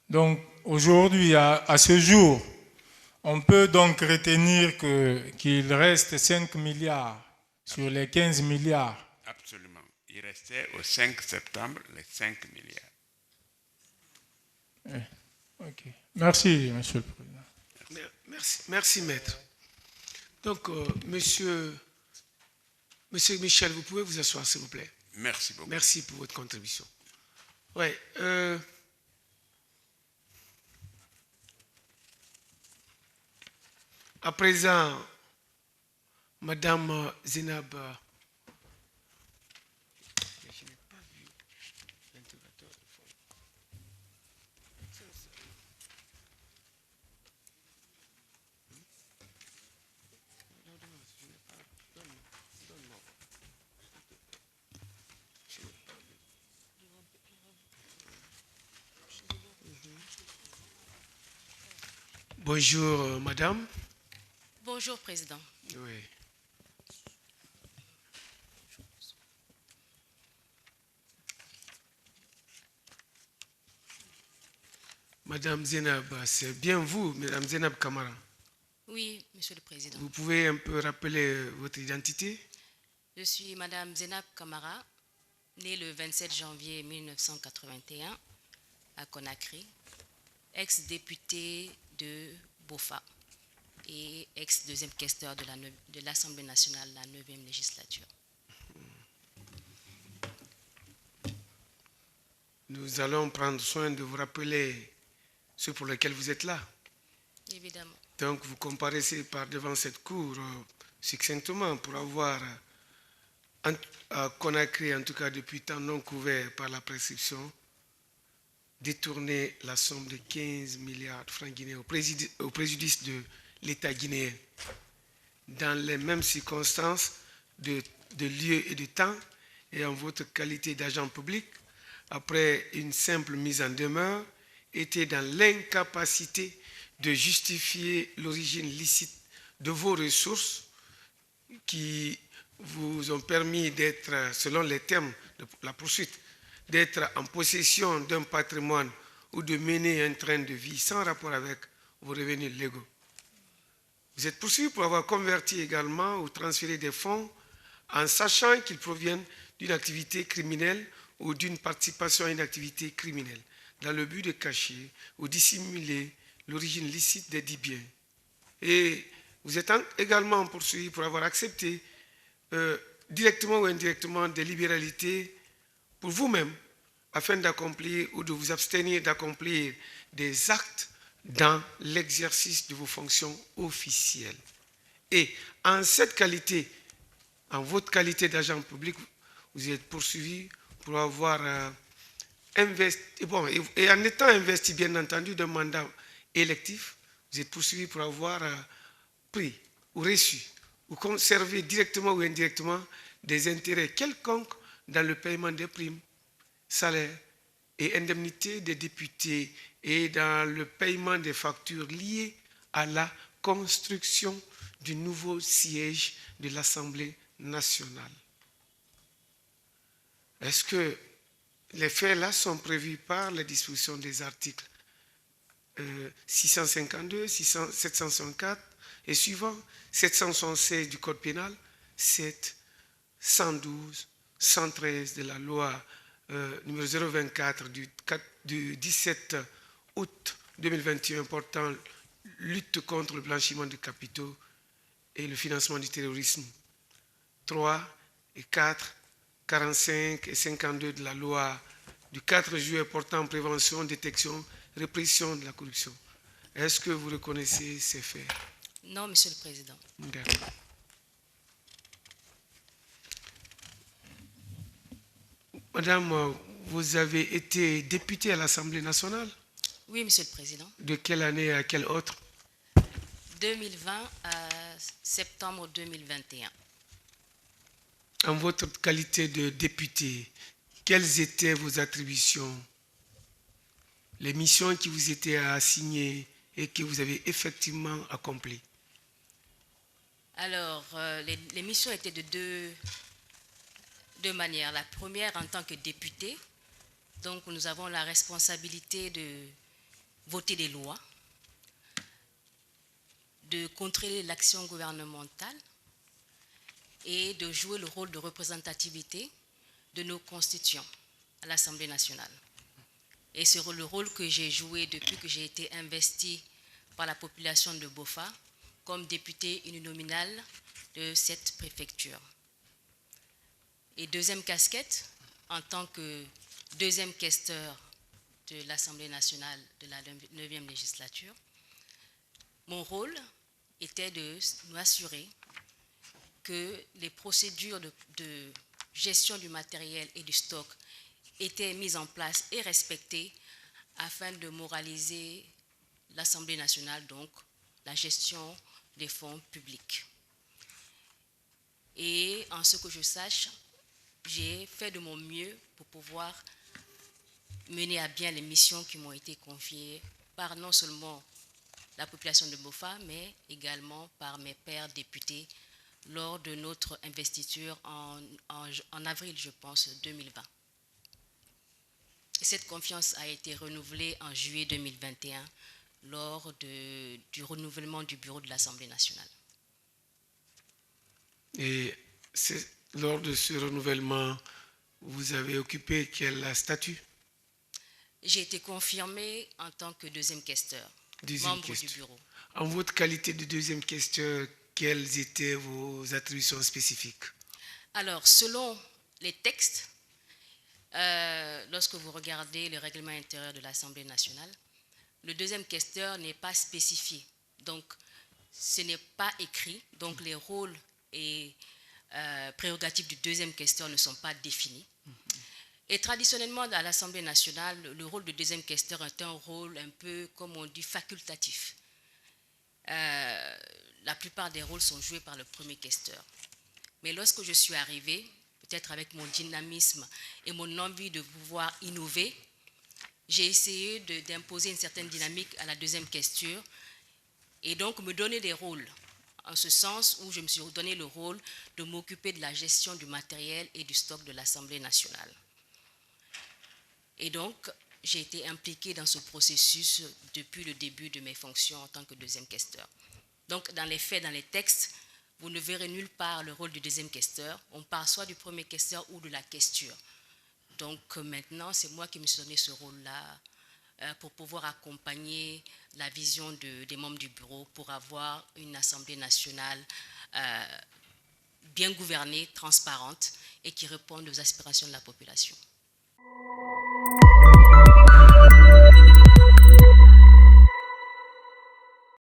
Donc aujourd'hui, à ce jour, on peut donc retenir qu'il reste 5 milliards sur les 15 milliards. Absolument. Il restait au 5 septembre les 5 milliards. Ok. Merci, Monsieur le Président. Merci, maître. Donc, monsieur Michel, vous pouvez vous asseoir, s'il vous plaît. Merci beaucoup. Merci pour votre contribution. Ouais, à présent, Madame Zénab. Je n'ai pas vu l'intégrateur. Bonjour, madame. Bonjour, Président. Oui. Madame Zénab, c'est bien vous, Madame Zénab Kamara. Oui, Monsieur le Président. Vous pouvez un peu rappeler votre identité? Je suis Madame Zénab Kamara, née le 27 janvier 1981 à Conakry, ex-députée de Bofa et ex-deuxième questeur de l'Assemblée nationale, la 9e législature. Nous allons prendre soin de vous rappeler ce pour lequel vous êtes là. Évidemment. Donc vous comparaissez par devant cette cour succinctement pour avoir à Conakry, en tout cas depuis temps non couvert par la prescription, détourné la somme de 15 milliards de francs guinéens au préjudice de l'État guinéen. Dans les mêmes circonstances de lieu et de temps, et en votre qualité d'agent public, après une simple mise en demeure, était dans l'incapacité de justifier l'origine licite de vos ressources qui vous ont permis d'être, selon les termes de la poursuite, d'être en possession d'un patrimoine ou de mener un train de vie sans rapport avec vos revenus légaux. Vous êtes poursuivi pour avoir converti également ou transféré des fonds en sachant qu'ils proviennent d'une activité criminelle ou d'une participation à une activité criminelle, dans le but de cacher ou dissimuler l'origine licite des dits biens. Et vous êtes également poursuivi pour avoir accepté directement ou indirectement des libéralités pour vous-même afin d'accomplir ou de vous abstenir d'accomplir des actes dans l'exercice de vos fonctions officielles. Et en cette qualité, en votre qualité d'agent public, vous êtes poursuivi pour avoir investi, et en étant investi bien entendu d'un mandat électif, vous êtes poursuivi pour avoir pris ou reçu ou conservé directement ou indirectement des intérêts quelconques dans le paiement des primes, salaires et indemnités des députés et dans le paiement des factures liées à la construction du nouveau siège de l'Assemblée nationale. Est-ce que les faits là sont prévus par les dispositions des articles 652, 764 et suivants, 776 du Code pénal, 7, 112, 113 de la loi numéro 024 du 17 août 2021 portant lutte contre le blanchiment de capitaux et le financement du terrorisme, 3 et 4, 45 et 52 de la loi du 4 juillet portant prévention, détection, répression de la corruption. Est-ce que vous reconnaissez ces faits? Non, Monsieur le Président. D'accord. Madame, vous avez été députée à l'Assemblée nationale? Oui, Monsieur le Président. De quelle année à quelle autre? 2020 à septembre 2021. En votre qualité de député, quelles étaient vos attributions, les missions qui vous étaient assignées et que vous avez effectivement accomplies? Alors, les missions étaient de deux manières. La première, en tant que député, donc nous avons la responsabilité voter des lois, de contrôler l'action gouvernementale et de jouer le rôle de représentativité de nos constituants à l'Assemblée nationale. Et c'est le rôle que j'ai joué depuis que j'ai été investie par la population de Boffa comme députée uninominale de cette préfecture. Et deuxième casquette, en tant que deuxième questeur de l'Assemblée nationale de la 9e législature, mon rôle était de m'assurer que les procédures de gestion du matériel et du stock étaient mises en place et respectées afin de moraliser l'Assemblée nationale, donc la gestion des fonds publics. Et en ce que je sache, j'ai fait de mon mieux pour pouvoir mener à bien les missions qui m'ont été confiées par non seulement la population de Boffa, mais également par mes pairs députés lors de notre investiture en avril, je pense, 2020. Cette confiance a été renouvelée en juillet 2021 lors du renouvellement du bureau de l'Assemblée nationale. Et lors de ce renouvellement, vous avez occupé quel statut? J'ai été confirmée en tant que deuxième questeur, membre du bureau. En votre qualité de deuxième questeur, quelles étaient vos attributions spécifiques? Alors, selon les textes, lorsque vous regardez le règlement intérieur de l'Assemblée nationale, le deuxième questeur n'est pas spécifié. Donc, ce n'est pas écrit. Donc, les rôles et prérogatives du deuxième questeur ne sont pas définis. Et traditionnellement, à l'Assemblée nationale, le rôle du deuxième questeur est un rôle un peu, comme on dit, facultatif. La plupart des rôles sont joués par le premier questeur. Mais lorsque je suis arrivée, peut-être avec mon dynamisme et mon envie de pouvoir innover, j'ai essayé d'imposer une certaine dynamique à la deuxième questure et donc me donner des rôles, en ce sens où je me suis donné le rôle de m'occuper de la gestion du matériel et du stock de l'Assemblée nationale. Et donc, j'ai été impliquée dans ce processus depuis le début de mes fonctions en tant que deuxième questeur. Donc, dans les faits, dans les textes, vous ne verrez nulle part le rôle du deuxième questeur. On parle soit du premier questeur ou de la questure. Donc, maintenant, c'est moi qui me suis donné ce rôle-là pour pouvoir accompagner la vision des membres du bureau pour avoir une Assemblée nationale bien gouvernée, transparente et qui réponde aux aspirations de la population.